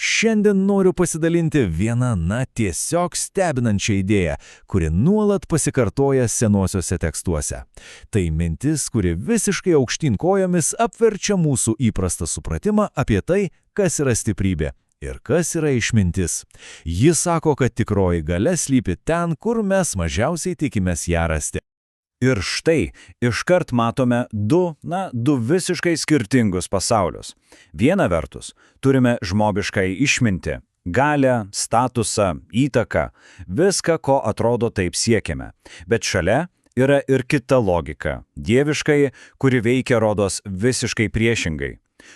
Šiandien noriu pasidalinti viena, tiesiog stebinančia idėja, kuri nuolat pasikartoja senuosiuose tekstuose. Tai mintis, kuri visiškai aukštyn kojomis apverčia mūsų įprastą supratimą apie tai, kas yra stiprybė ir kas yra išmintis. Ji sako, kad tikroji galia slypi ten, kur mes mažiausiai tikimės ją rasti. Ir štai, iškart matome du visiškai skirtingus pasaulius. Viena vertus, turime žmogiškai išmintį, galią, statusą, įtaką, viską, ko atrodo taip siekiame. Bet šalia yra ir kita logika, dieviškai, kuri veikia rodos visiškai priešingai.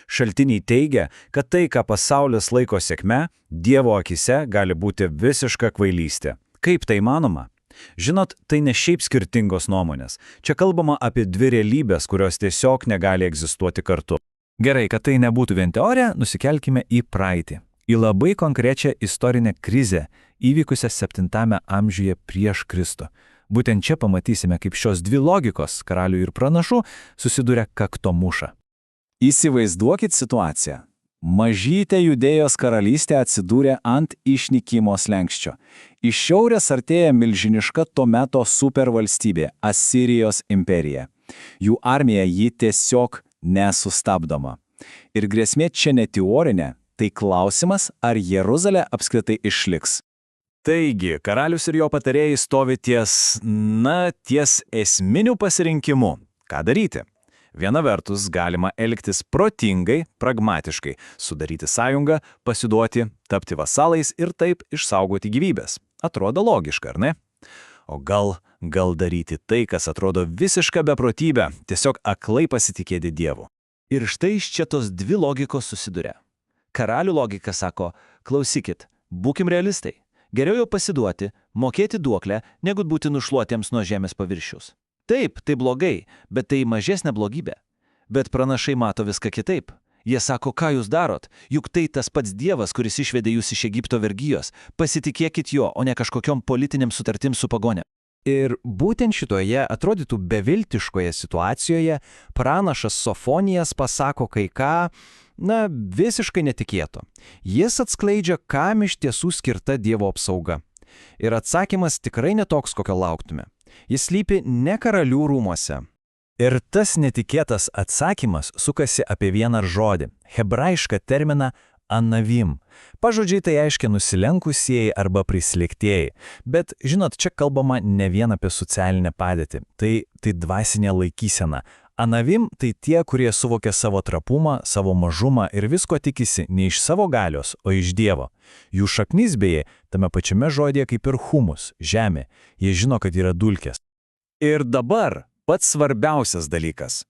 Šaltiniai teigia, kad tai, ką pasaulis laiko sėkme, Dievo akise gali būti visiška kvailystė. Kaip tai manoma? Žinot, tai ne šiaip skirtingos nuomonės. Čia kalbama apie dvi realybės, kurios tiesiog negali egzistuoti kartu. Gerai, kad tai nebūtų vien teorija, nusikelkime į praeitį. Į labai konkrečią istorinę krizę, įvykusią 7 amžiuje prieš Kristų. Būtent čia pamatysime, kaip šios dvi logikos, karalių ir pranašų, susiduria kaktomuša. Įsivaizduokit situaciją. Mažytė Judėjos karalystė atsidūrė ant išnykimo slenksčio. Iš šiaurės artėja milžiniška to meto supervalstybė – Asirijos imperija. Jų armija ji tiesiog nesustabdoma. Ir grėsmė čia ne teorinė, tai klausimas, ar Jeruzalė apskritai išliks. Taigi, karalius ir jo patarėjai stovi ties esminiu pasirinkimu. Ką daryti? Viena vertus galima elgtis protingai, pragmatiškai, sudaryti sąjungą, pasiduoti, tapti vasalais ir taip išsaugoti gyvybės. Atrodo logiška, ar ne? O gal daryti tai, kas atrodo visiška beprotybė, tiesiog aklai pasitikėti Dievu. Ir štai iš čia tos dvi logikos susiduria. Karalių logika sako, klausykit, būkim realistai. Geriau jau pasiduoti, mokėti duoklę, negu būti nušluotiems nuo žemės paviršius. Taip, tai blogai, bet tai mažesnė blogybė. Bet pranašai mato viską kitaip. Jie sako, ką jūs darot, juk tai tas pats Dievas, kuris išvedė jūs iš Egipto vergijos. Pasitikėkit jo, o ne kažkokiom politiniam sutartim su pagone. Ir būtent šitoje atrodytų beviltiškoje situacijoje pranašas Sofonijas pasako kai ką, visiškai netikėto. Jis atskleidžia, kam iš tiesų skirta Dievo apsauga. Ir atsakymas tikrai netoks, kokio lauktume. Jis slypi ne karalių rūmuose. Ir tas netikėtas atsakymas sukasi apie vieną žodį, hebrajišką terminą anavim. Pažodžiai tai aiškia nusilenkusieji arba prislėgtieji. Bet, žinot, čia kalbama ne vien apie socialinę padėtį. Tai dvasinė laikysena. Anavim tai tie, kurie suvokia savo trapumą, savo mažumą ir visko tikisi ne iš savo galios, o iš Dievo. Jų šaknis beje tame pačiame žodėje kaip ir humus, žemė. Jie žino, kad yra dulkės. Ir dabar pats svarbiausias dalykas.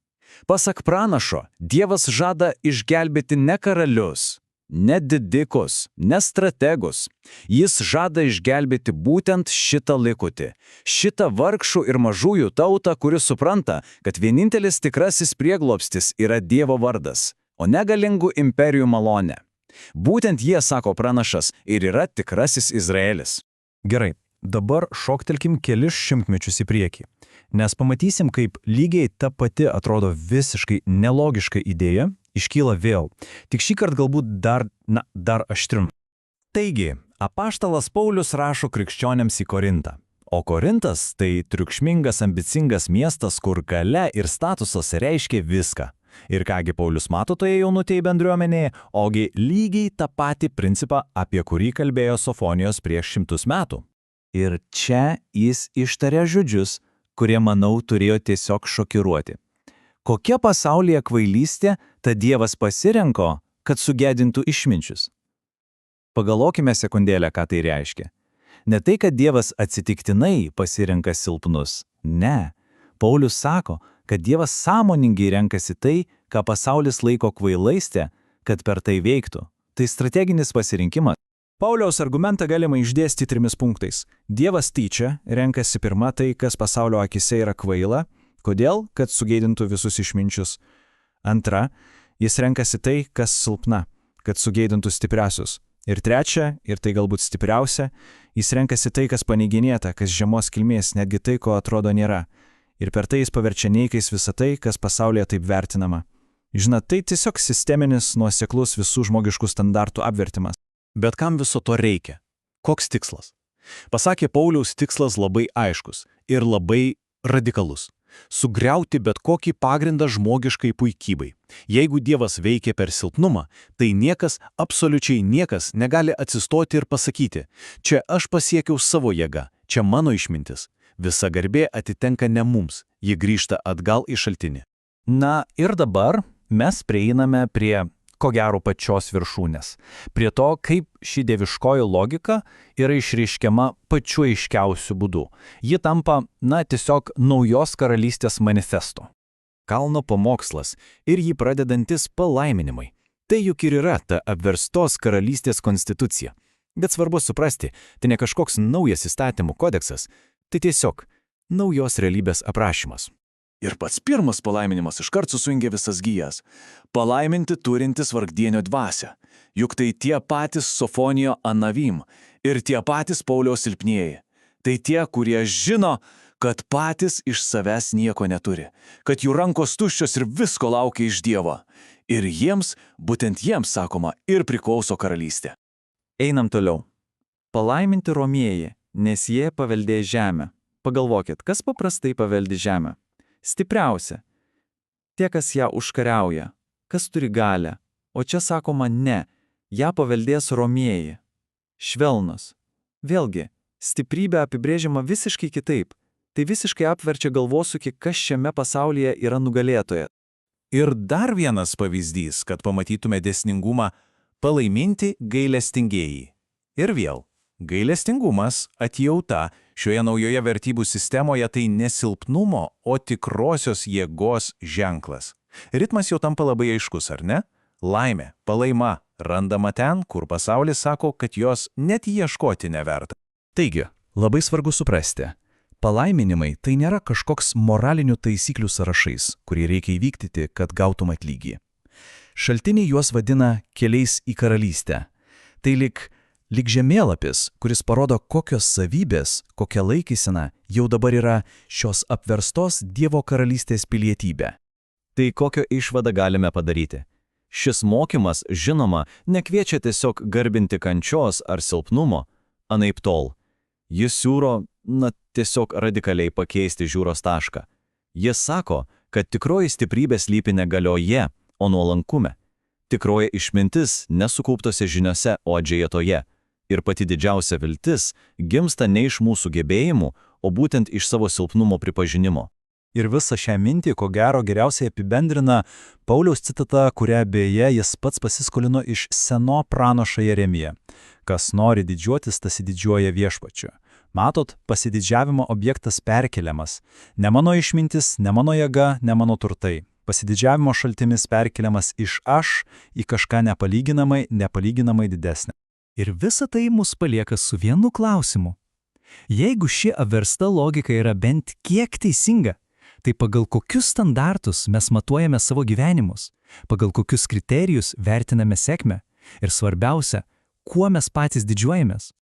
Pasak pranašo, Dievas žada išgelbėti ne karalius, ne didikus, ne strategus. Jis žada išgelbėti būtent šitą likutį, šitą vargšų ir mažųjų tautą, kuris supranta, kad vienintelis tikrasis prieglobstis yra Dievo vardas, o ne galingų imperijų malonė. Būtent jie, sako pranašas, ir yra tikrasis Izraelis. Gerai, dabar šoktelkim kelis šimtmečius į priekį, nes pamatysim, kaip lygiai ta pati atrodo visiškai nelogiška idėja iškyla vėl, tik šį kartą galbūt dar aštrim. Taigi, apaštalas Paulius rašo krikščionėms į Korintą. O Korintas tai triukšmingas, ambicingas miestas, kur galia ir statusas reiškia viską. Ir kągi Paulius mato toje jaunutėje bendruomenėje, ogi lygiai tą patį principą, apie kurį kalbėjo Sofonijos prieš 100 metų. Ir čia jis ištaria žodžius, kurie, manau, turėjo tiesiog šokiruoti. Kokia pasaulyje kvailystė ta Dievas pasirenko, kad sugėdintų išminčius? Pagalvokime sekundėlę, ką tai reiškia. Ne tai, kad Dievas atsitiktinai pasirenka silpnus. Ne. Paulius sako, kad Dievas sąmoningai renkasi tai, ką pasaulis laiko kvailystė, kad per tai veiktų. Tai strateginis pasirinkimas. Pauliaus argumentą galima išdėstyti 3 punktais. Dievas tyčia renkasi pirma tai, kas pasaulio akise yra kvaila. Kodėl? Kad sugėdintų visus išminčius. Antra, jis renkasi tai, kas silpna, kad sugėdintų stipriausius. Ir trečia, ir tai galbūt stipriausia, jis renkasi tai, kas paneiginėta, kas žemos kilmės, netgi tai, ko atrodo nėra. Ir per tai jis paverčia neikais visą tai, kas pasaulyje taip vertinama. Žinot, tai tiesiog sisteminis, nuoseklus visų žmogiškų standartų apvertimas. Bet kam viso to reikia? Koks tikslas? Pasakė Pauliaus tikslas labai aiškus ir labai radikalus. Sugriauti bet kokį pagrindą žmogiškai puikybei. Jeigu Dievas veikia per silpnumą, tai niekas, absoliučiai niekas negali atsistoti ir pasakyti, čia aš pasiekiau savo jėgą, čia mano išmintis. Visa garbė atitenka ne mums, ji grįžta atgal į šaltinį. Na ir dabar mes prieiname prie, ko gero, pačios viršūnės. Prie to, kaip ši dieviškoji logika yra išreiškiama pačiu aiškiausiu būdu. Ji tampa, tiesiog naujos karalystės manifesto. Kalno pamokslas ir jį pradedantis palaiminimai. Tai juk ir yra ta apverstos karalystės konstitucija. Bet svarbu suprasti, tai ne kažkoks naujas įstatymų kodeksas, tai tiesiog naujos realybės aprašymas. Ir pats pirmas palaiminimas iškart susijungia visas gijas. Palaiminti turintis vargdienio dvasią. Juk tai tie patys Sofonijo Anavim ir tie patys Pauliaus silpnieji. Tai tie, kurie žino, kad patys iš savęs nieko neturi, kad jų rankos tuščios ir visko laukia iš Dievo. Ir jiems, būtent jiems, sakoma, ir priklauso karalystė. Einam toliau. Palaiminti romieji, nes jie paveldė žemę. Pagalvokit, kas paprastai paveldi žemę? Stipriausia. Tie, kas ją užkariauja, kas turi galią. O čia sakoma ne, ją paveldės romieji. Švelnus. Vėlgi, stiprybė apibrėžiama visiškai kitaip. Tai visiškai apverčia galvosūkį, kas šiame pasaulyje yra nugalėtoja. Ir dar vienas pavyzdys, kad pamatytume dėsningumą – palaiminti gailestingieji. Ir vėl, gailestingumas, atjauta, šioje naujoje vertybių sistemoje tai nesilpnumo, o tikrosios jėgos ženklas. Ritmas jau tampa labai aiškus, ar ne? Laimė, palaima, randama ten, kur pasaulis sako, kad jos net ieškoti neverta. Taigi, labai svarbu suprasti. Palaiminimai tai nėra kažkoks moralinių taisyklių sąrašais, kurį reikia įvykdyti, kad gautum atlygį. Šaltiniai juos vadina keliais į karalystę. Tai lyg žemėlapis, kuris parodo, kokios savybės, kokia laikysena jau dabar yra šios apverstos Dievo karalystės pilietybė. Tai kokią išvadą galime padaryti? Šis mokymas, žinoma, nekviečia tiesiog garbinti kančios ar silpnumo, anaiptol. Jis siūlo, tiesiog radikaliai pakeisti žiūros tašką. Jis sako, kad tikroji stiprybė slypi ne galioje, o nuolankume. Tikroji išmintis nesukauptose žiniose, o adžėjatoje. Ir pati didžiausia viltis gimsta ne iš mūsų gebėjimų, o būtent iš savo silpnumo pripažinimo. Ir visą šią mintį, ko gero, geriausiai apibendrina Pauliaus citata, kurią beje jis pats pasiskolino iš seno pranašo Jeremijo. Kas nori didžiuotis, tas didžiuoja viešpačiu. Matot, pasididžiavimo objektas perkeliamas. Ne mano išmintis, ne mano jėga, ne mano turtai. Pasididžiavimo šaltimis perkeliamas iš aš į kažką nepalyginamai didesnę. Ir visa tai mus palieka su vienu klausimu. Jeigu ši apversta logika yra bent kiek teisinga, tai pagal kokius standartus mes matuojame savo gyvenimus, pagal kokius kriterijus vertiname sėkmę ir svarbiausia, kuo mes patys didžiuojamės.